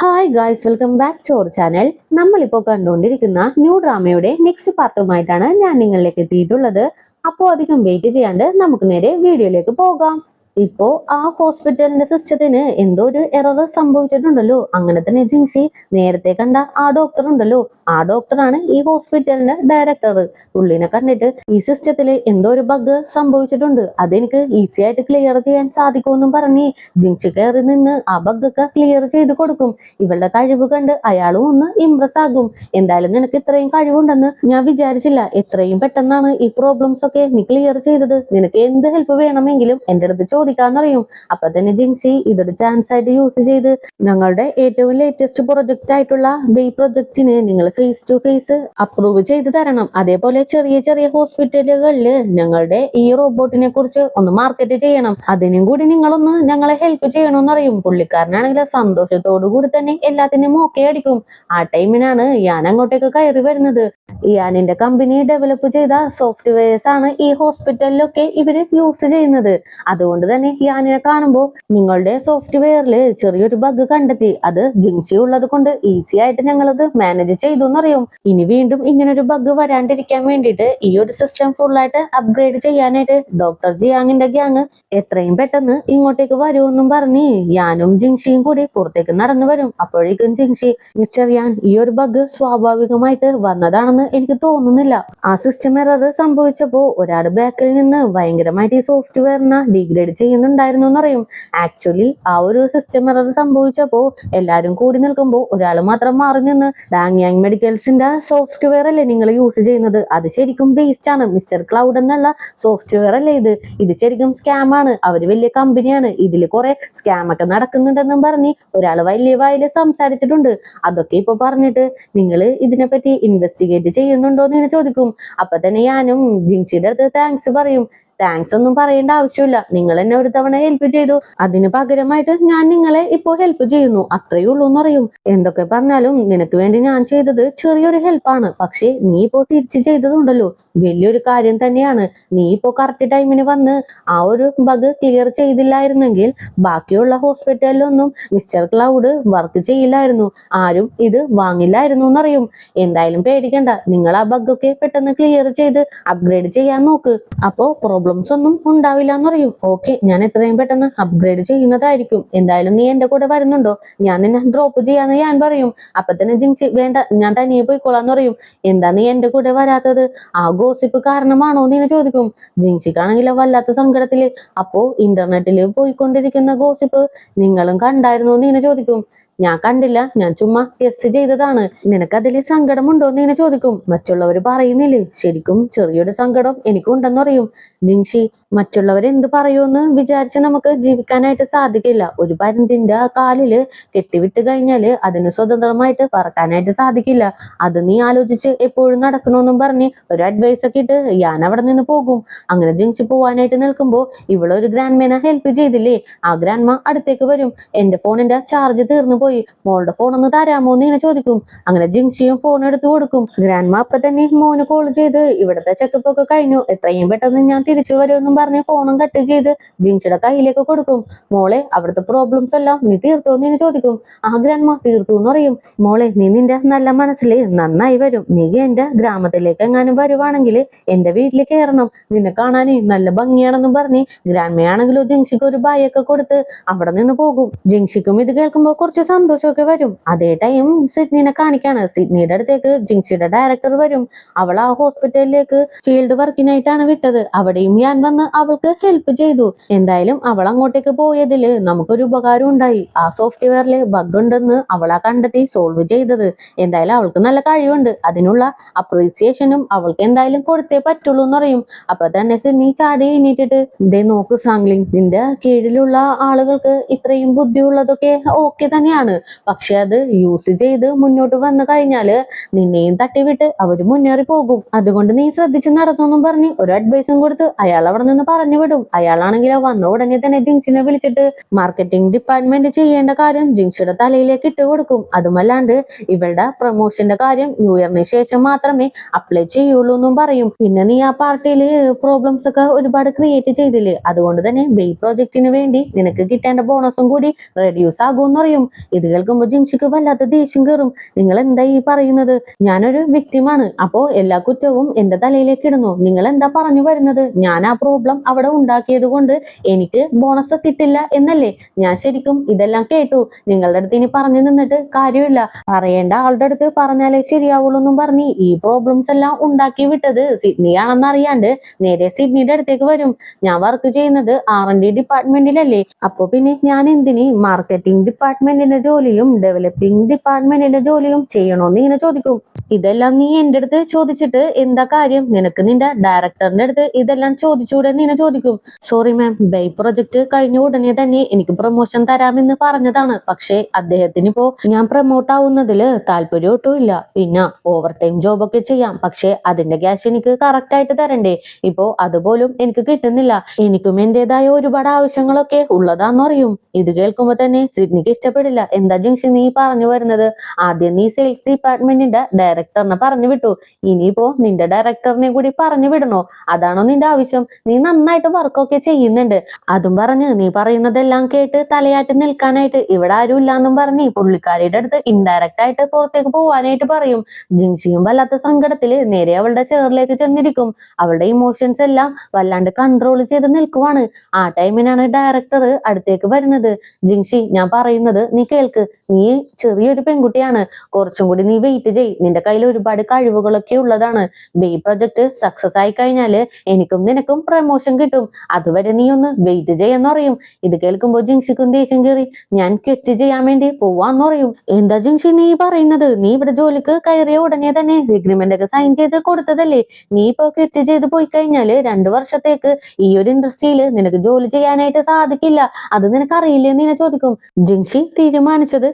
Hi guys, welcome back to our channel. നമ്മളിപ്പോൾ കണ്ടുകൊണ്ടിരിക്കുന്ന new ഡ്രാമയുടെ next പാർട്ടുമായിട്ടാണ് ഞാൻ നിങ്ങളിലേക്ക് എത്തിയിട്ടുള്ളത്. അപ്പോൾ അധികം വെയിറ്റ് ചെയ്യാണ്ട് നമുക്ക് നേരെ വീഡിയോയിലേക്ക് പോകാം. ഇപ്പോ ആ ഹോസ്പിറ്റലിന്റെ സിസ്റ്റത്തിന് എന്തോ ഒരു എറർ സംഭവിച്ചിട്ടുണ്ടല്ലോ. അങ്ങനെ തന്നെ ജിൻസി നേരത്തെ കണ്ട ആ ഡോക്ടർ ഉണ്ടല്ലോ, ആ ഡോക്ടറാണ് ഈ ഹോസ്പിറ്റലിന്റെ ഡയറക്ടർ. പുള്ളിനെ കണ്ടിട്ട് ഈ സിസ്റ്റത്തിൽ എന്തോ ഒരു ബഗ് സംഭവിച്ചിട്ടുണ്ട്, അതെനിക്ക് ഈസി ആയിട്ട് ക്ലിയർ ചെയ്യാൻ സാധിക്കുമെന്നും പറഞ്ഞ് ജിൻസി കയറി നിന്ന് ആ ബഗ്ഗൊക്കെ ക്ലിയർ ചെയ്ത് കൊടുക്കും. ഇവളുടെ കഴിവ് കണ്ട് അയാളും ഒന്ന് ഇംപ്രസ് ആകും. എന്തായാലും നിനക്ക് ഇത്രയും കഴിവുണ്ടെന്ന് ഞാൻ വിചാരിച്ചില്ല. എത്രയും പെട്ടെന്നാണ് ഈ പ്രോബ്ലംസ് ഒക്കെ നീ ക്ലിയർ ചെയ്തത്. നിനക്ക് എന്ത് ഹെൽപ്പ് വേണമെങ്കിലും എന്റെ അടുത്ത് ചോദിക്കാന്നറിയും. അപ്പൊ തന്നെ ജിൻസി ഇതൊരു ചാൻസ് ആയിട്ട് യൂസ് ചെയ്ത് ഞങ്ങളുടെ ഏറ്റവും ലേറ്റസ്റ്റ് പ്രൊജക്റ്റ് ആയിട്ടുള്ള ബേ പ്രൊജക്റ്റിന് നിങ്ങൾ ഫേസ് ടു ഫേസ് അപ്രൂവ് ചെയ്ത് തരണം. അതേപോലെ ചെറിയ ചെറിയ ഹോസ്പിറ്റലുകളിൽ ഞങ്ങളുടെ ഈ റോബോട്ടിനെ കുറിച്ച് ഒന്ന് മാർക്കറ്റ് ചെയ്യണം. അതിനും കൂടി നിങ്ങളൊന്ന് ഞങ്ങളെ ഹെൽപ്പ് ചെയ്യണമെന്നറിയും. പുള്ളിക്കാരനാണെങ്കിൽ സന്തോഷത്തോടു കൂടി തന്നെ എല്ലാത്തിനും ഓക്കെ അടിക്കും. ആ ടൈമിനാണ് ഞാൻ അങ്ങോട്ടേക്ക് കയറി വരുന്നത്. ഇയാനിന്റെ കമ്പനി ഡെവലപ്പ് ചെയ്ത സോഫ്റ്റ്വെയർസ് ആണ് ഈ ഹോസ്പിറ്റലിലൊക്കെ ഇവര് യൂസ് ചെയ്യുന്നത്. അതുകൊണ്ട് തന്നെ ഇയാനിനെ കാണുമ്പോൾ നിങ്ങളുടെ സോഫ്റ്റ്വെയറിൽ ചെറിയൊരു ബഗ് കണ്ടെത്തി, അത് ജിൻസി ഉള്ളത് കൊണ്ട് ഈസി ആയിട്ട് ഞങ്ങളത് മാനേജ് ചെയ്തു എന്നറിയും. ഇനി വീണ്ടും ഇങ്ങനൊരു ബഗ് വരാണ്ടിരിക്കാൻ വേണ്ടിയിട്ട് ഈ ഒരു സിസ്റ്റം ഫുള്ളായിട്ട് അപ്ഗ്രേഡ് ചെയ്യാനായിട്ട് ഡോക്ടർ ജിയാങ്ങിന്റെ ഗ്യാങ് എത്രയും പെട്ടെന്ന് ഇങ്ങോട്ടേക്ക് വരുമെന്നും പറഞ്ഞ് യാനും ജിൻസിയും കൂടി പുറത്തേക്ക് നടന്നു വരും. അപ്പോഴേക്കും ജിൻസി, മിസ്റ്റർ യാൻ, ഈ ഒരു ബഗ് സ്വാഭാവികമായിട്ട് വന്നതാണെന്ന് എനിക്ക് തോന്നുന്നില്ല. ആ സിസ്റ്റം എറർ സംഭവിച്ചപ്പോ ഒരാൾ ബാക്കിൽ നിന്ന് ഭയങ്കരമായിട്ട് ഈ സോഫ്റ്റ്വെയറിനെ ഡീഗ്രേഡ് ചെയ്യുന്നുണ്ടായിരുന്നു എന്നറിയും. ആക്ച്വലി ആ ഒരു സിസ്റ്റം എറർ സംഭവിച്ചപ്പോ എല്ലാരും കൂടി നിൽക്കുമ്പോൾ ഒരാൾ മാത്രം മാറി നിന്ന്, ഡാങ്യാങ് മെഡിക്കൽസിന്റെ സോഫ്റ്റ്വെയർ അല്ലേ നിങ്ങൾ യൂസ് ചെയ്യുന്നത്? അത് ശരിക്കും വേസ്റ്റ് ആണ്. മിസ്റ്റർ ക്ലൗഡ് എന്നുള്ള സോഫ്റ്റ്വെയർ അല്ലേ ഇത് ശരിക്കും സ്കാം ആണ്. അവര് വലിയ കമ്പനിയാണ്, ഇതിൽ കുറെ സ്കാം ഒക്കെ നടക്കുന്നുണ്ടെന്നും പറഞ്ഞ് ഒരാൾ വലിയ വായില് സംസാരിച്ചിട്ടുണ്ട്. അതൊക്കെ ഇപ്പൊ പറഞ്ഞിട്ട് നിങ്ങൾ ഇതിനെപ്പറ്റി ഇൻവെസ്റ്റിഗേറ്റ് ചെയ്യുന്നുണ്ടോ എന്ന് ചോദിക്കും. അപ്പൊ തന്നെ ഞാനും ജിൻസിയുടെ അടുത്ത് താങ്ക്സ് പറയും. താങ്ക്സ് ഒന്നും പറയേണ്ട ആവശ്യമില്ല, നിങ്ങൾ എന്നെ ഒരു തവണ ഹെൽപ്പ് ചെയ്തു, അതിന് പകരമായിട്ട് ഞാൻ നിങ്ങളെ ഇപ്പോ ഹെൽപ്പ് ചെയ്യുന്നു, അത്രയേ ഉള്ളൂ എന്നറിയും. എന്തൊക്കെ പറഞ്ഞാലും നിനക്ക് വേണ്ടി ഞാൻ ചെയ്തത് ചെറിയൊരു ഹെൽപ്പാണ്, പക്ഷെ നീ ഇപ്പോ തിരിച്ചു ചെയ്തതുണ്ടല്ലോ വലിയൊരു കാര്യം തന്നെയാണ്. നീ ഇപ്പോ കറക്റ്റ് ടൈമിന് വന്ന് ആ ഒരു ബഗ് ക്ലിയർ ചെയ്തില്ലായിരുന്നെങ്കിൽ ബാക്കിയുള്ള ഹോസ്പിറ്റലിലൊന്നും മിസ്റ്റർ ക്ലൗഡ് വർക്ക് ചെയ്യില്ലായിരുന്നു, ആരും ഇത് വാങ്ങില്ലായിരുന്നു എന്നറിയും. എന്തായാലും പേടിക്കണ്ട, നിങ്ങൾ ആ ബഗ്ഗൊക്കെ പെട്ടെന്ന് ക്ലിയർ ചെയ്ത് അപ്ഗ്രേഡ് ചെയ്യാൻ നോക്ക്, അപ്പോ പ്രോബ്ലംസ് ഒന്നും ഉണ്ടാവില്ല എന്നറിയും. ഓക്കെ, ഞാൻ എത്രയും പെട്ടെന്ന് അപ്ഗ്രേഡ് ചെയ്യുന്നതായിരിക്കും. എന്തായാലും നീ എന്റെ കൂടെ വരുന്നുണ്ടോ? ഞാൻ നിന്നെ ഡ്രോപ്പ് ചെയ്യാന്ന് ഞാൻ പറയും. അപ്പൊ തന്നെ ജിൻസി, വേണ്ട, ഞാൻ തനിയെ പോയിക്കോളാന്ന് പറയും. എന്താ നീ എന്റെ കൂടെ വരാത്തത്? ആ ഗോസിപ്പ് കാരണമാണോ എന്ന് ചോദിക്കും. ജിൻസിക്കാണെങ്കിൽ വല്ലാത്ത സങ്കടത്തില്. അപ്പോ ഇന്റർനെറ്റിൽ പോയിക്കൊണ്ടിരിക്കുന്ന ഗോസിപ്പ് നിങ്ങളും കണ്ടായിരുന്നോ എന്ന് ചോദിക്കും. ഞാൻ കണ്ടില്ല, ഞാൻ ചുമ്മാ ടെസ്റ്റ് ചെയ്തതാണ്. നിനക്കതില് സങ്കടമുണ്ടോ എന്ന് ചോദിക്കും. മറ്റുള്ളവർ പറയുന്നില്ലേ? ശരിക്കും ചെറിയൊരു സങ്കടം എനിക്കുണ്ടെന്ന് പറയും. ജിൻസി, മറ്റുള്ളവരെന്ത് പറയുമെന്ന് വിചാരിച്ച് നമുക്ക് ജീവിക്കാനായിട്ട് സാധിക്കില്ല. ഒരു പരുന്തിന്റെ കാലില് കെട്ടിവിട്ട് കഴിഞ്ഞാല് അതിന് സ്വതന്ത്രമായിട്ട് പറക്കാനായിട്ട് സാധിക്കില്ല. അത് നീ ആലോചിച്ച് എപ്പോഴും നടക്കണമെന്നും പറഞ്ഞ് ഒരു അഡ്വൈസ് ഒക്കെ ഇട്ട് ഞാൻ അവിടെ നിന്ന് പോകും. അങ്ങനെ ജിൻസി പോവാനായിട്ട് നിൽക്കുമ്പോ ഇവളൊരു ഗ്രാൻഡ്മേനെ ഹെൽപ്പ് ചെയ്തില്ലേ, ആ ഗ്രാൻഡ്മ അടുത്തേക്ക് വരും. എന്റെ ഫോണിന്റെ ചാർജ് തീർന്നു പോയി, മോളുടെ ഫോൺ ഒന്ന് തരാമോ എന്ന് ചോദിക്കും. അങ്ങനെ ജിൻസിയും ഫോൺ എടുത്തു കൊടുക്കും. ഗ്രാൻഡ്മ അപ്പൊ തന്നെ മോന് കോൾ ചെയ്ത്, ഇവിടുത്തെ ചെക്കപ്പ് ഒക്കെ കഴിഞ്ഞു, എത്രയും പെട്ടെന്ന് ഞാൻ തിരിച്ചു വരുമെന്നും പറഞ്ഞ് ഫോണും കട്ട് ചെയ്ത് ജിൻസിയുടെ കയ്യിലേക്ക് കൊടുക്കും. മോളെ, അവിടുത്തെ പ്രോബ്ലംസ് എല്ലാം നീ തീർത്തോ എന്ന് ചോദിക്കും. ആ ഗ്രാൻഡ്മ തീർത്തു എന്ന് പറയും. മോളെ, നീ നിന്റെ നല്ല മനസ്സിൽ നന്നായി വരും. നീ എന്റെ ഗ്രാമത്തിലേക്ക് എങ്ങാനും വരുവാണെങ്കിൽ എന്റെ വീട്ടിൽ കയറണം, നിന്നെ കാണാനേ നല്ല ഭംഗിയാണെന്നും പറഞ്ഞ് ഗ്രാൻഡ്മയാണെങ്കിലോ ജിൻസിക്ക് ഒരു ബായൊക്കെ കൊടുത്ത് അവിടെ നിന്ന് പോകും. ജിൻസിക്കും ഇത് കേൾക്കുമ്പോൾ കുറച്ച് സന്തോഷമൊക്കെ വരും. അതേ ടൈം സിഡ്നിനെ കാണിക്കാണ്. സിഡ്നിയുടെ അടുത്തേക്ക് ജിൻസിയുടെ ഡയറക്ടർ വരും. അവൾ ആ ഹോസ്പിറ്റലിലേക്ക് ഫീൽഡ് വർക്കിനായിട്ടാണ് വിട്ടത്. അവിടെയും ഞാൻ വന്ന് അവൾക്ക് ഹെൽപ്പ് ചെയ്തു. എന്തായാലും അവൾ അങ്ങോട്ടേക്ക് പോയതിൽ നമുക്കൊരു ഉപകാരം ഉണ്ടായി. ആ സോഫ്റ്റ്വെയറിൽ ബഗ് ഉണ്ടെന്ന് അവളാ കണ്ടെത്തി സോൾവ് ചെയ്തത്. എന്തായാലും അവൾക്ക് നല്ല കഴിവുണ്ട്, അതിനുള്ള അപ്രീസിയേഷനും അവൾക്ക് എന്തായാലും കൊടുത്തേ പറ്റുള്ളൂ എന്ന് പറയും. അപ്പൊ തന്നെ സിഡ്നി ചാടി എണീറ്റിട്ട്, ഇതേ നോക്കൂ സാംഗ്ലിംഗ്, നിന്റെ കീഴിലുള്ള ആളുകൾക്ക് ഇത്രയും ബുദ്ധിയുള്ളതൊക്കെ ഓക്കെ തന്നെയാണ്, പക്ഷെ അത് യൂസ് ചെയ്ത് മുന്നോട്ട് വന്നു കഴിഞ്ഞാല് നിന്നെയും തട്ടിവിട്ട് അവര് മുന്നേറി പോകും. അതുകൊണ്ട് നീ ശ്രദ്ധിച്ച് നടന്നു പറഞ്ഞ് ഒരു അഡ്വൈസും കൊടുത്ത് അയാൾ അവിടെ നിന്ന് പെട്ടെന്ന് പറഞ്ഞു വിടും. അയാളാണെങ്കിലോ വന്ന ഉടനെ തന്നെ ജിൻസിനെ വിളിച്ചിട്ട് മാർക്കറ്റിംഗ് ഡിപ്പാർട്ട്മെന്റ് ചെയ്യേണ്ട കാര്യം ജിൻസിയുടെ തലയിലേക്ക് ഇട്ട് കൊടുക്കും. അതുമല്ലാണ്ട് ഇവളുടെ പ്രൊമോഷന്റെ കാര്യം ന്യൂ ഇയറിന് ശേഷം മാത്രമേ അപ്ലൈ ചെയ്യുള്ളൂ എന്നും പറയും. പിന്നെ നീ ആ പാർട്ടിയിൽ പ്രോബ്ലംസ് ഒക്കെ ഒരുപാട് ക്രിയേറ്റ് ചെയ്തില്ലേ, അതുകൊണ്ട് തന്നെ ബെയ് പ്രോജക്റ്റിന് വേണ്ടി നിനക്ക് കിട്ടേണ്ട ബോണസും കൂടി റെഡ്യൂസ് ആകുമെന്ന് പറയും. ഇത് കേൾക്കുമ്പോൾ ജിൻസിക്ക് വല്ലാത്ത ദേഷ്യം കയറും. നിങ്ങൾ എന്താ ഈ പറയുന്നത്? ഞാനൊരു വിക്ടിമാണ്, അപ്പോ എല്ലാ കുറ്റവും എന്റെ തലയിലേക്ക് ഇടുന്നു. നിങ്ങൾ എന്താ പറഞ്ഞു വരുന്നത്? ഞാൻ ആ പ്രോബ്ലം അവിടെ ഉണ്ടാക്കിയത് കൊണ്ട് എനിക്ക് ബോണസ് കിട്ടില്ല എന്നല്ലേ? ഞാൻ ശരിക്കും ഇതെല്ലാം കേട്ടു. നിങ്ങളുടെ അടുത്ത് ഇനി പറഞ്ഞു നിന്നിട്ട് കാര്യമില്ല. പറയേണ്ട ആളുടെ അടുത്ത് പറഞ്ഞാലേ ശരിയാവുള്ളൂ എന്നും പറഞ്ഞ് ഈ പ്രോബ്ലംസ് എല്ലാം ഉണ്ടാക്കി വിട്ടത് സിഡ്നി ആണെന്ന് അറിയാണ്ട് നേരെ സിഡ്നിയുടെ അടുത്തേക്ക് വരും. ഞാൻ വർക്ക് ചെയ്യുന്നത് R&D ഡിപ്പാർട്ട്മെന്റിലല്ലേ, അപ്പൊ പിന്നെ ഞാൻ എന്തിന് മാർക്കറ്റിംഗ് ഡിപ്പാർട്ട്മെന്റിന്റെ ജോലിയും ഡെവലപ്പിംഗ് ഡിപ്പാർട്ട്മെന്റിന്റെ ജോലിയും ചെയ്യണോന്ന് ഇങ്ങനെ ചോദിക്കും. ഇതെല്ലാം നീ എന്റെ അടുത്ത് ചോദിച്ചിട്ട് എന്താ കാര്യം? നിനക്ക് നിന്റെ ഡയറക്ടറിന്റെ അടുത്ത് ഇതെല്ലാം ചോദിച്ചൂടെ നീന ചോദിക്കും. സോറി മാം, ബെയ് പ്രൊജക്ട് കഴിഞ്ഞ ഉടനെ തന്നെ എനിക്ക് പ്രൊമോഷൻ തരാമെന്ന് പറഞ്ഞതാണ്. പക്ഷേ അദ്ദേഹത്തിന് ഇപ്പോ ഞാൻ പ്രൊമോട്ട് ആവുന്നതിൽ താല്പര്യം ഒട്ടും ഇല്ല. പിന്നെ ഓവർ ടൈം ജോബൊക്കെ ചെയ്യാം, പക്ഷെ അതിന്റെ ക്യാഷ് എനിക്ക് കറക്റ്റ് ആയിട്ട് തരണ്ടേ? ഇപ്പോ അതുപോലും എനിക്ക് കിട്ടുന്നില്ല. എനിക്കും എന്റേതായ ഒരുപാട് ആവശ്യങ്ങളൊക്കെ ഉള്ളതാന്ന് അറിയും. ഇത് കേൾക്കുമ്പോ തന്നെ സിഡ്നിക്ക് ഇഷ്ടപ്പെടില്ല. എന്താ ജിൻസി നീ പറഞ്ഞു വരുന്നത്? ആദ്യം നീ സെയിൽസ് ഡിപ്പാർട്ട്മെന്റിന്റെ ഡയറക്ടറിനെ പറഞ്ഞു വിട്ടു, ഇനിയിപ്പോ നിന്റെ ഡയറക്ടറിനെ കൂടി പറഞ്ഞു വിടണോ? അതാണോ നിന്റെ ആവശ്യം? നീ നന്നായിട്ട് വർക്കൊക്കെ ചെയ്യുന്നുണ്ട്, അതും പറഞ്ഞ് നീ പറയുന്നതെല്ലാം കേട്ട് തലയാട്ടി നിൽക്കാനായിട്ട് ഇവിടെ ആരും ഇല്ലാന്നും പറഞ്ഞ് പുള്ളിക്കാരിയുടെ അടുത്ത് ഇൻഡയറക്റ്റ് ആയിട്ട് പുറത്തേക്ക് പോവാനായിട്ട് പറയും. ജിൻസിയും വല്ലാത്ത സങ്കടത്തില് നേരെ അവളുടെ ചെയറിലേക്ക് ചെന്നിരിക്കും. അവളുടെ ഇമോഷൻസ് എല്ലാം വല്ലാണ്ട് കൺട്രോൾ ചെയ്ത് നിൽക്കുവാണ്. ആ ടൈമിനാണ് ഡയറക്ടർ അടുത്തേക്ക് വരുന്നത്. ജിൻസി, ഞാൻ പറയുന്നത് നീ കേൾക്ക്. നീ ചെറിയൊരു പെൺകുട്ടിയാണ്, കുറച്ചും കൂടി നീ വെയിറ്റ് ചെയ്. നിന്റെ കയ്യിൽ ഒരുപാട് കഴിവുകളൊക്കെ ഉള്ളതാണ്. ബെയ് പ്രൊജക്ട് സക്സസ് ആയി കഴിഞ്ഞാല് എനിക്കും നിനക്കും പ്രമോഷൻ കിട്ടും. അതുവരെ നീ ഒന്ന് വെയിറ്റ് ചെയ്യാന്ന് പറയും. ഇത് കേൾക്കുമ്പോൾ ജിൻസിക്കും ദേഷ്യം കയറി ഞാൻ ക്വിറ്റ് ചെയ്യാൻ വേണ്ടി പോവാന്ന് പറയും. എന്താ ജിൻസി നീ പറയുന്നത്? നീ ഇവിടെ ജോലിക്ക് കയറിയ ഉടനെ തന്നെ എഗ്രിമെന്റ് ഒക്കെ സൈൻ ചെയ്ത് കൊടുത്തതല്ലേ? നീ ഇപ്പൊ ക്വിറ്റ് ചെയ്ത് പോയി കഴിഞ്ഞാല് 2 വർഷത്തേക്ക് ഈ ഒരു ഇൻഡസ്ട്രിയിൽ നിനക്ക് ജോലി ചെയ്യാനായിട്ട് സാധിക്കില്ല. അത് നിനക്ക് അറിയില്ലേ നീന ചോദിക്കും. ജിൻസി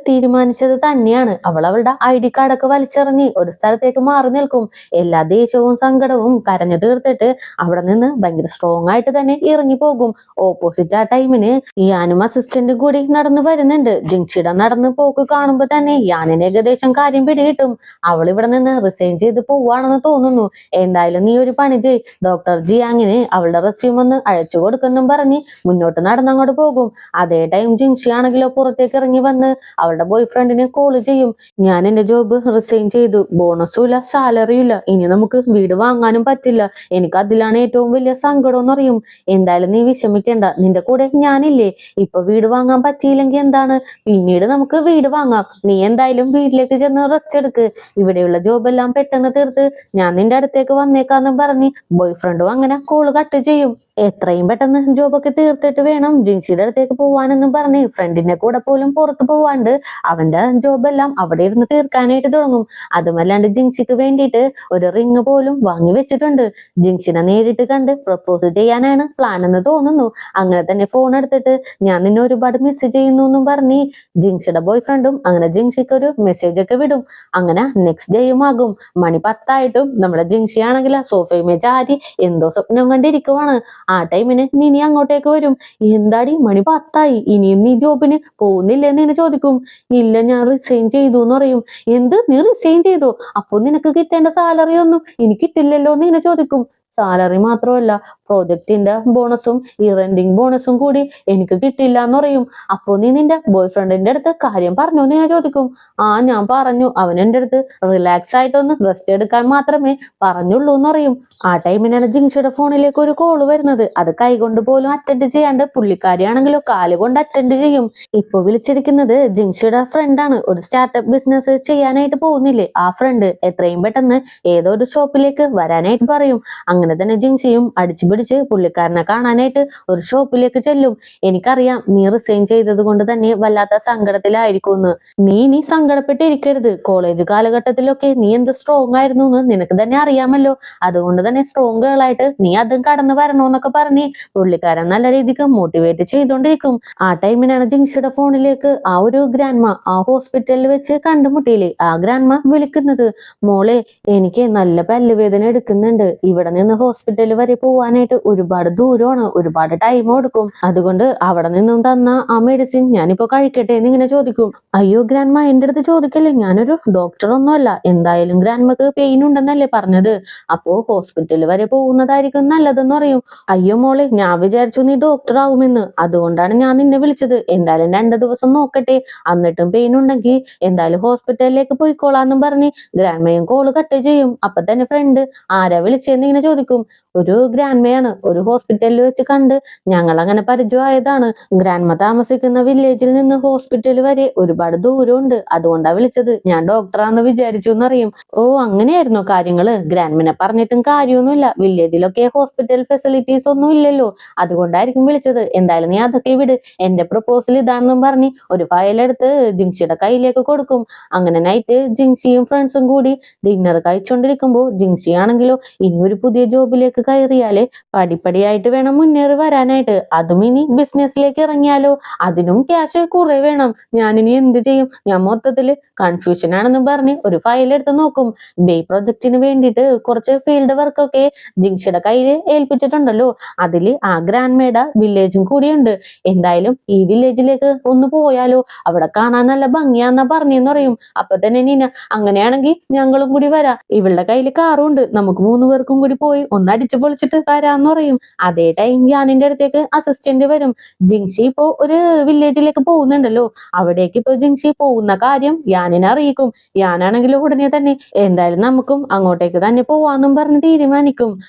തീരുമാനിച്ചത് തന്നെയാണ്. അവളുടെ ID കാർഡൊക്കെ വലിച്ചെറിഞ്ഞ് ഒരു സ്ഥലത്തേക്ക് മാറി നിൽക്കും. എല്ലാ ദേഷ്യവും സങ്കടവും കരഞ്ഞു തീർത്തിട്ട് അവിടെ നിന്ന് ഭയങ്കര സ്ട്രോങ് ആയിട്ട് തന്നെ ഇറങ്ങി പോകും. ഓപ്പോസിറ്റ് ആ ടൈമിന് യാനും അസിസ്റ്റന്റും കൂടി നടന്നു വരുന്നുണ്ട്. ജിൻസിയുടെ നടന്ന് പോക്ക് കാണുമ്പോ തന്നെ യാനിന് ഏകദേശം കാര്യം പിടികിട്ടും. അവൾ ഇവിടെ നിന്ന് റിസൈൻ ചെയ്ത് പോവാണെന്ന് തോന്നുന്നു. എന്തായാലും നീ ഒരു പണി ചെയ്, ഡോക്ടർ ജിയാങ്ങിന് അവളുടെ റെസ്യൂം ഒന്ന് അയച്ചു കൊടുക്കെന്നും പറഞ്ഞ് മുന്നോട്ട് നടന്നങ്ങോട്ട് പോകും. അതേ ടൈം ജിൻസി ആണെങ്കിലോ പുറത്തേക്ക് ഇറങ്ങി വന്ന് അവളുടെ ബോയ് ഫ്രണ്ടിനെ കോള് ചെയ്യും. ഞാൻ എന്റെ ജോബ് റിസൈൻ ചെയ്തു, ബോണസും ഇല്ല, സാലറിയും ഇല്ല, ഇനി നമുക്ക് വീട് വാങ്ങാനും പറ്റില്ല. എനിക്ക് അതിലാണ് ഏറ്റവും വലിയ സങ്കടം എന്ന് അറിയും. എന്തായാലും നീ വിഷമിക്കേണ്ട, നിന്റെ കൂടെ ഞാനില്ലേ. ഇപ്പൊ വീട് വാങ്ങാൻ പറ്റിയില്ലെങ്കിൽ എന്താണ്, പിന്നീട് നമുക്ക് വീട് വാങ്ങാം. നീ എന്തായാലും വീട്ടിലേക്ക് ചെന്ന് റെസ്റ്റ് എടുക്ക്. ഇവിടെയുള്ള ജോബെല്ലാം പെട്ടെന്ന് തീർത്ത് ഞാൻ നിന്റെ അടുത്തേക്ക് വന്നേക്കാന്ന് പറഞ്ഞ് ബോയ് ഫ്രണ്ടും അങ്ങനെ കോള് കട്ട് ചെയ്യും. എത്രയും പെട്ടെന്ന് ജോബൊക്കെ തീർത്തിട്ട് വേണം ജിൻസിയുടെ അടുത്തേക്ക് പോവാനെന്നും പറഞ്ഞ് ഫ്രണ്ടിന്റെ കൂടെ പോലും പുറത്തു പോവാണ്ട് അവന്റെ ജോബെല്ലാം അവിടെ ഇരുന്ന് തീർക്കാനായിട്ട് തുടങ്ങും. അതുമല്ലാണ്ട് ജിൻസിക്ക് വേണ്ടിയിട്ട് ഒരു റിങ് പോലും വാങ്ങി വെച്ചിട്ടുണ്ട്. ജിൻസിനെ നേരിട്ട് കണ്ട് പ്രപ്പോസ് ചെയ്യാനാണ് പ്ലാൻ എന്ന് തോന്നുന്നു. അങ്ങനെ തന്നെ ഫോൺ എടുത്തിട്ട് ഞാൻ നിന്നെ ഒരുപാട് മിസ് ചെയ്യുന്നു എന്നും പറഞ്ഞ് ജിൻസിയുടെ ബോയ് ഫ്രണ്ടും അങ്ങനെ ജിൻസിക്ക് ഒരു മെസ്സേജ് ഒക്കെ വിടും. അങ്ങനെ നെക്സ്റ്റ് ഡേയും ആകും. മണി 10 നമ്മുടെ ജിൻസി ആണെങ്കിൽ സോഫയുമേ ചാരി എന്തോ സ്വപ്നം കണ്ടിരിക്കുവാണ്. ആ ടൈമിന് നിനി അങ്ങോട്ടേക്ക് വരും. എന്താടി മണി 10 ഇനിയും നീ ജോബിന് പോകുന്നില്ലെന്ന് എന്നെ ചോദിക്കും. ഇല്ല, ഞാൻ റിസൈൻ ചെയ്തു എന്ന് പറയും. എന്ത്, നീ റിസൈൻ ചെയ്തോ? അപ്പൊ നിനക്ക് കിട്ടേണ്ട സാലറി ഒന്നും എനിക്ക് കിട്ടില്ലല്ലോ എന്ന് എന്നെ ചോദിക്കും. സാലറി മാത്രമല്ല, പ്രോജക്റ്റിന്റെ ബോണസും ഈ റെന്റിങ് ബോണസും കൂടി എനിക്ക് കിട്ടില്ല എന്ന് പറയും. അപ്പൊ നീ നിന്റെ ബോയ് ഫ്രണ്ടിന്റെ അടുത്ത് കാര്യം പറഞ്ഞോ എന്ന് ഞാൻ ചോദിക്കും. ആ, ഞാൻ പറഞ്ഞു. അവൻ എന്റെ അടുത്ത് റിലാക്സ് ആയിട്ടൊന്ന് റെസ്റ്റ് എടുക്കാൻ മാത്രമേ പറഞ്ഞുള്ളൂ എന്ന് പറയും. ആ ടൈമിനാണ് ജിൻസിയുടെ ഫോണിലേക്ക് ഒരു കോള് വരുന്നത്. അത് കൈകൊണ്ട് പോലും അറ്റൻഡ് ചെയ്യാണ്ട് പുള്ളിക്കാരിയാണെങ്കിലോ കാലുകൊണ്ട് അറ്റൻഡ് ചെയ്യും. ഇപ്പൊ വിളിച്ചിരിക്കുന്നത് ജിൻസിയുടെ ഫ്രണ്ടാണ്. ഒരു സ്റ്റാർട്ടപ്പ് ബിസിനസ് ചെയ്യാനായിട്ട് പോകുന്നില്ലേ, ആ ഫ്രണ്ട് എത്രയും പെട്ടെന്ന് ഏതോ ഒരു ഷോപ്പിലേക്ക് വരാനായിട്ട് പറയും. അങ്ങനെ തന്നെ ജിൻസിയും അടിച്ചു പിടിച്ച് പുള്ളിക്കാരനെ കാണാനായിട്ട് ഒരു ഷോപ്പിലേക്ക് ചെല്ലും. എനിക്കറിയാം നീ റിസൈൻ ചെയ്തത് കൊണ്ട് തന്നെ വല്ലാത്ത സങ്കടത്തിലായിരിക്കും. നീ സങ്കടപ്പെട്ടിരിക്കരുത്. കോളേജ് കാലഘട്ടത്തിലൊക്കെ നീ എന്ത് സ്ട്രോങ് ആയിരുന്നു എന്ന് നിനക്ക് തന്നെ അറിയാമല്ലോ. അതുകൊണ്ട് തന്നെ സ്ട്രോങ് ഗേളായിട്ട് നീ അതും കടന്നു വരണോന്നൊക്കെ പറഞ്ഞ് പുള്ളിക്കാരൻ നല്ല രീതിക്ക് മോട്ടിവേറ്റ് ചെയ്തോണ്ടിരിക്കും. ആ ടൈമിനാണ് ജിൻസിയുടെ ഫോണിലേക്ക് ആ ഒരു ഗ്രാൻഡ്മ ആ ഹോസ്പിറ്റലിൽ വെച്ച് കണ്ടുമുട്ടിയില്ലേ, ആ ഗ്രാൻഡ്മ വിളിക്കുന്നത്. മോളെ, എനിക്ക് നല്ല പല്ലുവേദന എടുക്കുന്നുണ്ട്, ഇവിടെ നിന്ന് ഹോസ്പിറ്റലിൽ വരെ പോവാനായിട്ട് എത്താനായിട്ട് ഒരുപാട് ദൂരമാണ്, ഒരുപാട് ടൈം എടുക്കും. അതുകൊണ്ട് അവിടെ നിന്നും തന്ന ആ മെഡിസിൻ ഞാനിപ്പോ കഴിക്കട്ടെ എന്ന് ഇങ്ങനെ ചോദിക്കും. അയ്യോ ഗ്രാൻഡ്മ, എന്റെ അടുത്ത് ചോദിക്കല്ലേ, ഞാനൊരു ഡോക്ടർ ഒന്നുമല്ല. എന്തായാലും ഗ്രാൻഡ്മക്ക് പെയിൻ ഉണ്ടെന്നല്ലേ പറഞ്ഞത്, അപ്പോ ഹോസ്പിറ്റലിൽ വരെ പോകുന്നതായിരിക്കും നല്ലതെന്ന് പറയും. അയ്യോ മോളെ, ഞാൻ വിചാരിച്ചു നീ ഡോക്ടർ ആവുമെന്ന്, അതുകൊണ്ടാണ് ഞാൻ നിന്നെ വിളിച്ചത്. എന്തായാലും 2 ദിവസം നോക്കട്ടെ, എന്നിട്ടും പെയിൻ ഉണ്ടെങ്കിൽ എന്തായാലും ഹോസ്പിറ്റലിലേക്ക് പോയിക്കോളാന്നും പറഞ്ഞ് ഗ്രാൻഡ്മയും കോള് കട്ട് ചെയ്യും. അപ്പൊ തന്നെ ഫ്രണ്ട് ആരാ വിളിച്ചെന്ന് ഇങ്ങനെ ചോദിക്കും. ഒരു ഗ്രാൻഡ്മയാണ്, ഒരു ഹോസ്പിറ്റലിൽ വെച്ച് കണ്ട് ഞങ്ങൾ അങ്ങനെ പരിചയമായതാണ്. ഗ്രാൻഡ്മ താമസിക്കുന്ന വില്ലേജിൽ നിന്ന് ഹോസ്പിറ്റൽ വരെ ഒരുപാട് ദൂരമുണ്ട്, അതുകൊണ്ടാ വിളിച്ചത്. ഞാൻ ഡോക്ടറാന്ന് വിചാരിച്ചു എന്നറിയും. ഓ അങ്ങനെയായിരുന്നോ കാര്യങ്ങള്? ഗ്രാൻഡ്മനെ പറഞ്ഞിട്ടും കാര്യമൊന്നുമില്ല, വില്ലേജിലൊക്കെ ഹോസ്പിറ്റൽ ഫെസിലിറ്റീസ് ഒന്നും ഇല്ലല്ലോ, അതുകൊണ്ടായിരിക്കും വിളിച്ചത്. എന്തായാലും നീ അതൊക്കെ വിട്, എന്റെ പ്രപ്പോസൽ ഇതാണെന്നും പറഞ്ഞ് ഒരു ഫയൽ എടുത്ത് ജിങ്ഷിയുടെ കയ്യിലേക്ക് കൊടുക്കും. അങ്ങനെ നൈറ്റ് ജിങ്ഷിയും ഫ്രണ്ട്സും കൂടി ഡിന്നർ കഴിച്ചുകൊണ്ടിരിക്കുമ്പോ ജിങ്ഷി ആണെങ്കിലോ ഇനി ഒരു പുതിയ ജോബിലേക്ക് കയറിയാലേ പടിപ്പടിയായിട്ട് വേണം മുന്നേറി വരാനായിട്ട്. അതും ഇനി ബിസിനസ്സിലേക്ക് ഇറങ്ങിയാലോ, അതിനും ക്യാഷ് കുറെ വേണം. ഞാനിനി എന്ത് ചെയ്യും? ഞാൻ മൊത്തത്തില് കൺഫ്യൂഷൻ ആണെന്ന് പറഞ്ഞ് ഒരു ഫയൽ എടുത്ത് നോക്കും. ബേ പ്രൊജക്ടിന് വേണ്ടിയിട്ട് കുറച്ച് ഫീൽഡ് വർക്കൊക്കെ ജിങ്ഷിയുടെ കയ്യിൽ ഏൽപ്പിച്ചിട്ടുണ്ടല്ലോ, അതില് ആ ഗ്രാൻഡ്മയുടെ വില്ലേജും കൂടിയുണ്ട്. എന്തായാലും ഈ വില്ലേജിലേക്ക് ഒന്ന് പോയാലോ, അവിടെ കാണാൻ നല്ല ഭംഗിയാന്നാ പറഞ്ഞെന്ന് പറയും. അപ്പൊ തന്നെ നീന, അങ്ങനെയാണെങ്കിൽ ഞങ്ങളും കൂടി വരാം, ഇവളുടെ കയ്യിൽ കാറും ഉണ്ട്, നമുക്ക് 3 പേർക്കും കൂടി പോയി ഒന്ന് അടിച്ചു പൊളിച്ചിട്ട് വരാന്ന് പറയും. അതേ ടൈം യാനിന്റെ അടുത്തേക്ക് അസിസ്റ്റന്റ് വരും. ജിങ്ഷി ഇപ്പോ ഒരു വില്ലേജിലേക്ക് പോകുന്നുണ്ടല്ലോ, അവിടേക്ക് ഇപ്പൊ ജിങ്ഷി പോകുന്ന കാര്യം യാനിനെ അറിയിക്കും. യാനാണെങ്കിലും ഉടനെ തന്നെ എന്തായാലും നമുക്കും അങ്ങോട്ടേക്ക് തന്നെ പോവാന്നും പറഞ്ഞ് തീരുമാനിക്കും.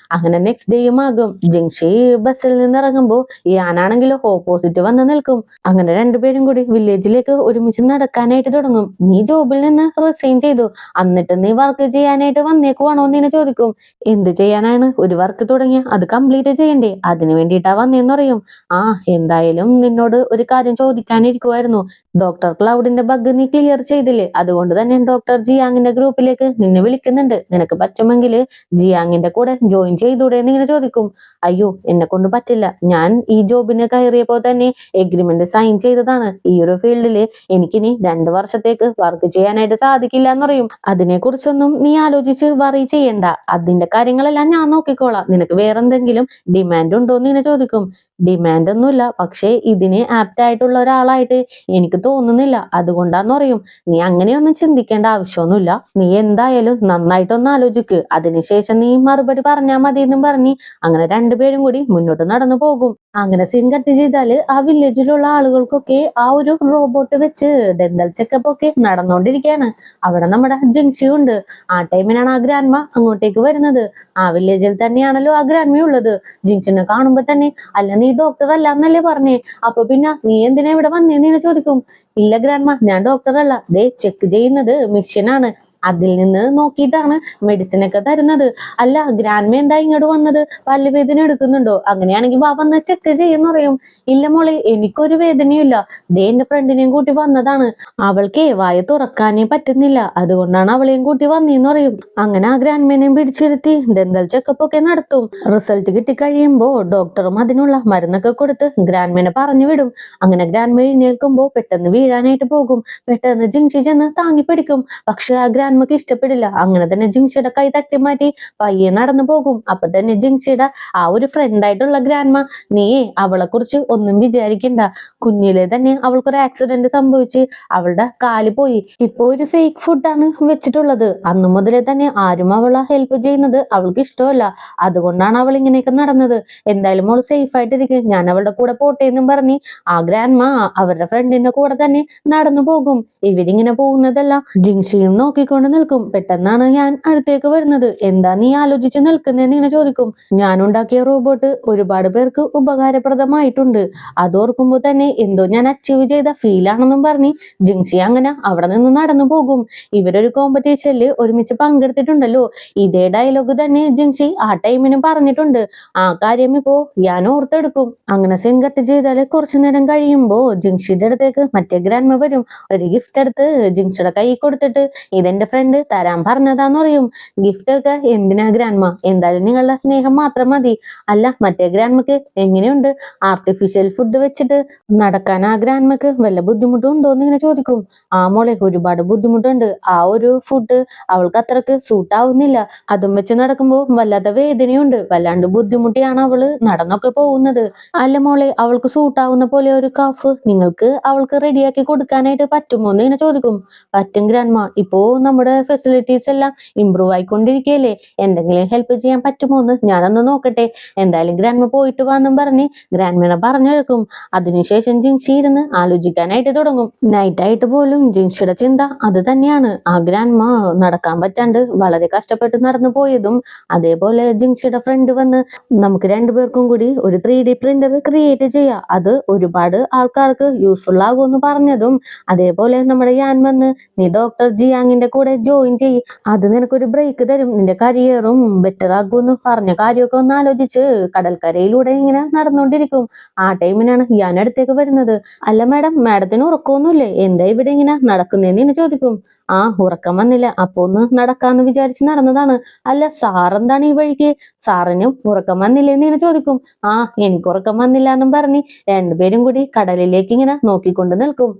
അങ്ങനെ നെക്സ്റ്റ് ഡേയും ആകും. ജിങ്ഷി ബസ്സിൽ നിന്ന് ഇറങ്ങുമ്പോ യാനാണെങ്കിലും ഓപ്പോസിറ്റ് വന്ന് നിൽക്കും. അങ്ങനെ രണ്ടുപേരും കൂടി വില്ലേജിലേക്ക് ഒരുമിച്ച് നടക്കാനായിട്ട് തുടങ്ങും. നീ ജോബിൽ നിന്ന് റിസൈൻ ചെയ്തു, എന്നിട്ട് നീ വർക്ക് ചെയ്യാനായിട്ട് വന്നേക്കുവാണോ എന്ന് ചോദിക്കും. എന്ത് ചെയ്യാനാണ്, ഒരു വർക്ക് തുടങ്ങിയ അത് കംപ്ലീറ്റ് ചെയ്യണ്ടേ, അതിനു വേണ്ടിയിട്ടാ വന്നേന്ന് പറയും. ആ എന്തായാലും നിന്നോട് ഒരു കാര്യം ചോദിക്കാനിരിക്കുമായിരുന്നു. ഡോക്ടർ ക്ലൗഡിന്റെ ബഗ് നീ ക്ലിയർ ചെയ്തില്ലേ, അതുകൊണ്ട് തന്നെ ഡോക്ടർ ജിയാങ്ങിന്റെ ഗ്രൂപ്പിലേക്ക് നിന്നെ വിളിക്കുന്നുണ്ട്. നിനക്ക് പറ്റുമെങ്കിൽ ജിയാങ്ങിന്റെ കൂടെ ജോയിൻ ചെയ്തൂടെ എന്ന് ഇങ്ങനെ ചോദിക്കും. അയ്യോ എന്നെ കൊണ്ട് പറ്റില്ല, ഞാൻ ഈ ജോബിന് കയറിയപ്പോ തന്നെ എഗ്രിമെന്റ് സൈൻ ചെയ്തതാണ്. ഈ ഒരു ഫീൽഡില് എനിക്കിനി 2 വർഷത്തേക്ക് വർക്ക് ചെയ്യാനായിട്ട് സാധിക്കില്ല എന്ന് പറയും. അതിനെ കുറിച്ചൊന്നും നീ ആലോചിച്ച് വറി ചെയ്യണ്ട, അതിന്റെ കാര്യങ്ങളെല്ലാം ഞാൻ നോക്കിക്കോളാം. നിനക്ക് വേറെന്തെങ്കിലും ഡിമാൻഡ് ഉണ്ടോ എന്ന് ഇങ്ങനെ ചോദിക്കും. ഡിമാൻഡ് ഒന്നുമില്ല, പക്ഷേ ഇതിന് ആപ്റ്റ് ആയിട്ടുള്ള ഒരാളായിട്ട് എനിക്ക് തോന്നുന്നില്ല, അതുകൊണ്ടാന്ന് പറയും. നീ അങ്ങനെയൊന്നും ചിന്തിക്കേണ്ട ആവശ്യമൊന്നുമില്ല, നീ എന്തായാലും നന്നായിട്ടൊന്ന് ആലോചിക്ക്, അതിനുശേഷം നീ മറുപടി പറഞ്ഞാൽ മതി എന്നും പറഞ്ഞ് അങ്ങനെ രണ്ടുപേരും കൂടി മുന്നോട്ട് നടന്നു പോകും. അങ്ങനെ സീൻ കട്ട് ചെയ്താല് ആ വില്ലേജിലുള്ള ആളുകൾക്കൊക്കെ ആ ഒരു റോബോട്ട് വെച്ച് ഡെന്റൽ ചെക്കപ്പ് ഒക്കെ നടന്നുകൊണ്ടിരിക്കുകയാണ്. അവിടെ നമ്മുടെ ജിങ്ഷി ഉണ്ട്. ആ ടൈമിനാണ് ആ ഗ്രാൻഡ്മ അങ്ങോട്ടേക്ക് വരുന്നത്. ആ വില്ലേജിൽ തന്നെയാണല്ലോ ആ ഗ്രാൻഡ്മ ഉള്ളത്. ജിങ്ഷിനെ കാണുമ്പോ തന്നെ, അല്ല നീ ഡോക്ടർ അല്ല എന്നല്ലേ പറഞ്ഞേ, അപ്പൊ പിന്നെ നീ എന്തിനാ ഇവിടെ വന്നേന്ന് ചോദിക്കും. ഇല്ല ഗ്രാൻഡ്മ, ഞാൻ ഡോക്ടർ അല്ല, ദേ ചെക്ക് ചെയ്യുന്നത് മിഷനാണ്, അതിൽ നിന്ന് നോക്കിയിട്ടാണ് മെഡിസിൻ ഒക്കെ തരുന്നത്. അല്ല ഗ്രാൻഡ്മ എന്താ ഇങ്ങോട്ട് വന്നത്, പല്ലുവേദന എടുക്കുന്നുണ്ടോ? അങ്ങനെയാണെങ്കിൽ വാ വന്ന് ചെക്ക് ചെയ്യുന്ന പറയും. ഇല്ല മോളെ, എനിക്കൊരു വേദനയില്ല, ദേ എന്റെ ഫ്രണ്ടിനെയും കൂട്ടി വന്നതാണ്, അവൾക്ക് വായ തുറക്കാനേ പറ്റുന്നില്ല, അതുകൊണ്ടാണ് അവളെയും കൂട്ടി വന്നേന്ന് പറയും. അങ്ങനെ ആ ഗ്രാൻഡ്മേനെയും പിടിച്ചിരുത്തി ഡെന്റൽ ചെക്കപ്പ് ഒക്കെ നടത്തും. റിസൾട്ട് കിട്ടിക്കഴിയുമ്പോ ഡോക്ടറും അതിനുള്ള മരുന്നൊക്കെ കൊടുത്ത് ഗ്രാൻഡ്മേനെ പറഞ്ഞു വിടും. അങ്ങനെ ഗ്രാൻഡ്മ എഴുന്നേൽക്കുമ്പോ പെട്ടെന്ന് വീഴാനായിട്ട് പോകും. പെട്ടെന്ന് ജിങ്ഷി ചെന്ന് താങ്ങി പിടിക്കും. പക്ഷെ ആ ഗ്രാൻഡ്മക്ക് ഇഷ്ടപ്പെടില്ല. അങ്ങനെ തന്നെ ജിങ്ഷിയുടെ കൈ തട്ടി മാറ്റി പയ്യെ നടന്നു പോകും. അപ്പൊ തന്നെ ജിങ്ഷിയുടെ ആ ഒരു ഫ്രണ്ട് ആയിട്ടുള്ള ഗ്രാൻഡ്മ, നീ അവളെ കുറിച്ച് ഒന്നും വിചാരിക്കണ്ട, കുഞ്ഞിലെ തന്നെ അവൾക്കൊരു ആക്സിഡന്റ് സംഭവിച്ച് അവളുടെ കാല് പോയി, ഇപ്പൊ ഒരു ഫേക്ക് ഫുഡാണ് വെച്ചിട്ടുള്ളത്. അന്നു മുതലേ തന്നെ ആരും അവളെ ഹെൽപ്പ് ചെയ്യുന്നത് അവൾക്ക് ഇഷ്ടമല്ല, അതുകൊണ്ടാണ് അവൾ ഇങ്ങനെയൊക്കെ നടന്നത്. എന്തായാലും അവൾ സേഫ് ആയിട്ടിരിക്കും, ഞാൻ അവളുടെ കൂടെ പോട്ടെ എന്നും പറഞ്ഞ് ആ ഗ്രാൻഡ്മ അവരുടെ ഫ്രണ്ടിന്റെ കൂടെ തന്നെ നടന്നു പോകും. ഇവരിങ്ങനെ പോകുന്നതെല്ലാം ജിങ്ഷിയും നോക്കിക്കൊണ്ട് നിൽക്കും. പെട്ടെന്നാണ് ഞാൻ അടുത്തേക്ക് വരുന്നത്. എന്താ നീ ആലോചിച്ച് നിൽക്കുന്നതെന്ന് ഇങ്ങനെ ചോദിക്കും. ഞാൻ ഉണ്ടാക്കിയ റോബോട്ട് ഒരുപാട് പേർക്ക് ഉപകാരപ്രദമായിട്ടുണ്ട്, അതോർക്കുമ്പോ തന്നെ എന്തോ ഞാൻ അച്ചീവ് ചെയ്ത ഫീൽ ആണെന്നും പറഞ്ഞ് ജിങ്ഷി അങ്ങനെ അവിടെ നിന്ന് നടന്നു പോകും. ഇവരൊരു കോമ്പറ്റീഷനിൽ ഒരുമിച്ച് പങ്കെടുത്തിട്ടുണ്ടല്ലോ, ഇതേ ഡയലോഗ് തന്നെ ജിങ്ഷി ആ ടൈമിന് പറഞ്ഞിട്ടുണ്ട്. ആ കാര്യം ഇപ്പോ ഞാൻ ഓർത്തെടുക്കും. അങ്ങനെ സീൻ കട്ട് ചെയ്താല് കുറച്ചു നേരം കഴിയുമ്പോ ജിങ്ഷിയുടെ അടുത്തേക്ക് മറ്റേ ഗ്രാൻഡ്മ വരും. ഒരു ഗിഫ്റ്റ് എടുത്ത് ജിങ്ഷിയുടെ കൈ കൊടുത്തിട്ട്, ഇതെന്റെ ഫ്രണ്ട് തരാൻ പറഞ്ഞതാന്ന് പറയും. ഗിഫ്റ്റ് ഒക്കെ എന്തിനാ ഗ്രാൻഡ്മ, എന്തായാലും നിങ്ങളുടെ സ്നേഹം മാത്രം മതി. അല്ല മറ്റേ ഗ്രാൻഡ്മക്ക് എങ്ങനെയുണ്ട്, ആർട്ടിഫിഷ്യൽ ഫുഡ് വെച്ചിട്ട് നടക്കാൻ ആ ഗ്രാൻഡ്മക്ക് വല്ല ബുദ്ധിമുട്ടും ഉണ്ടോന്ന് ഇങ്ങനെ ചോദിക്കും. ആ മോളെ ഒരുപാട് ബുദ്ധിമുട്ടുണ്ട്, ആ ഒരു ഫുഡ് അവൾക്ക് അത്രക്ക് സൂട്ട് ആവുന്നില്ല, അതും വെച്ച് നടക്കുമ്പോൾ വല്ലാത്ത വേദനയുണ്ട്, വല്ലാണ്ട് ബുദ്ധിമുട്ടിയാണ് അവള് നടന്നൊക്കെ പോകുന്നത്. അല്ല മോളെ അവൾക്ക് സൂട്ട് ആവുന്ന പോലെ ഒരു കഫ് നിങ്ങൾക്ക് അവൾക്ക് റെഡിയാക്കി കൊടുക്കാനായിട്ട് പറ്റുമോ എന്ന് ഇങ്ങനെ ചോദിക്കും. പറ്റും ഗ്രാൻഡ്മ, ഇപ്പോ നമ്മുടെ ഫെസിലിറ്റീസ് എല്ലാം ഇമ്പ്രൂവ് ആയിക്കൊണ്ടിരിക്കുകയല്ലേ, എന്തെങ്കിലും ഹെൽപ്പ് ചെയ്യാൻ പറ്റുമോ എന്ന് ഞാനൊന്ന് നോക്കട്ടെ. എന്തായാലും ഗ്രാൻഡ്മ പോയിട്ട് വന്നും പറഞ്ഞ് ഗ്രാൻഡ്മനെ പറഞ്ഞെടുക്കും. അതിനുശേഷം ജിൻഷി ഇരുന്ന് ആലോചിക്കാനായിട്ട് തുടങ്ങും. നൈറ്റ് ആയിട്ട് പോലും ജിൻഷിയുടെ ചിന്ത അത് തന്നെയാണ്. ആ ഗ്രാൻഡ്മ നടക്കാൻ പറ്റാണ്ട് വളരെ കഷ്ടപ്പെട്ട് നടന്നു പോയതും, അതേപോലെ ജിൻഷിയുടെ ഫ്രണ്ട് വന്ന് നമുക്ക് രണ്ടുപേർക്കും കൂടി ഒരു 3D പ്രിന്റർ ക്രിയേറ്റ് ചെയ്യാം, അത് ഒരുപാട് ആൾക്കാർക്ക് യൂസ്ഫുൾ ആകുമെന്ന് പറഞ്ഞതും, അതേപോലെ നമ്മുടെ യാൻ വന്ന് നീ ഡോക്ടർ ജിയാങ്ങിന്റെ കൂടെ ജോയിൻ ചെയ്യും, അത് നിനക്കൊരു ബ്രേക്ക് തരും, നിന്റെ കരിയറും ബെറ്റർ ആകുമെന്ന് പറഞ്ഞ കാര്യമൊക്കെ ഒന്ന് ആലോചിച്ച് കടൽക്കരയിലൂടെ ഇങ്ങനെ നടന്നുകൊണ്ടിരിക്കും. ആ ടൈമിനാണ് യാൻ അടുത്തേക്ക് വരുന്നത്. അല്ല മാഡം, മാഡത്തിന് ഉറക്കമൊന്നുമില്ലേ, എന്താ ഇവിടെ ഇങ്ങനെ നടക്കുന്നതെന്ന് ഇങ്ങനെ ചോദിക്കും. ആ ഉറക്കം വന്നില്ല, അപ്പൊ ഒന്ന് നടക്കാന്ന് വിചാരിച്ച് നടന്നതാണ്. അല്ല സാറെന്താണ് ഈ വഴിക്ക്, സാറിനും ഉറക്കം വന്നില്ലേന്ന് ഇങ്ങനെ ചോദിക്കും. ആ എനിക്ക് ഉറക്കം വന്നില്ല എന്നും പറഞ്ഞ് രണ്ടുപേരും കൂടി കടലിലേക്ക് ഇങ്ങനെ നോക്കിക്കൊണ്ട് നിൽക്കും.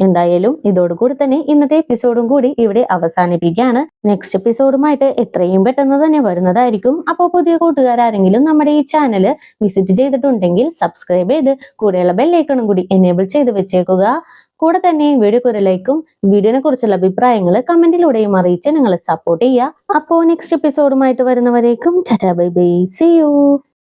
എന്തായാലും ഇതോടുകൂടി തന്നെ ഇന്നത്തെ എപ്പിസോഡും കൂടി ഇവിടെ അവസാനിപ്പിക്കുകയാണ്. നെക്സ്റ്റ് എപ്പിസോഡുമായിട്ട് എത്രയും പെട്ടെന്ന് തന്നെ വരുന്നതായിരിക്കും. അപ്പോൾ പുതിയ കൂട്ടുകാരെങ്കിലും നമ്മുടെ ഈ ചാനൽ വിസിറ്റ് ചെയ്തിട്ടുണ്ടെങ്കിൽ സബ്സ്ക്രൈബ് ചെയ്ത് കൂടെയുള്ള ബെല്ലൈക്കണും കൂടി എനേബിൾ ചെയ്ത് വെച്ചേക്കുക. കൂടെ തന്നെ വീഡിയോക്ക് ഒരു ലൈക്കും, വീഡിയോനെ കുറിച്ചുള്ള അഭിപ്രായങ്ങൾ കമന്റിലൂടെയും അറിയിച്ച് ഞങ്ങളെ സപ്പോർട്ട് ചെയ്യുക. അപ്പോൾ നെക്സ്റ്റ് എപ്പിസോഡുമായിട്ട് വരുന്നവരേക്കും tata bye bye, see U.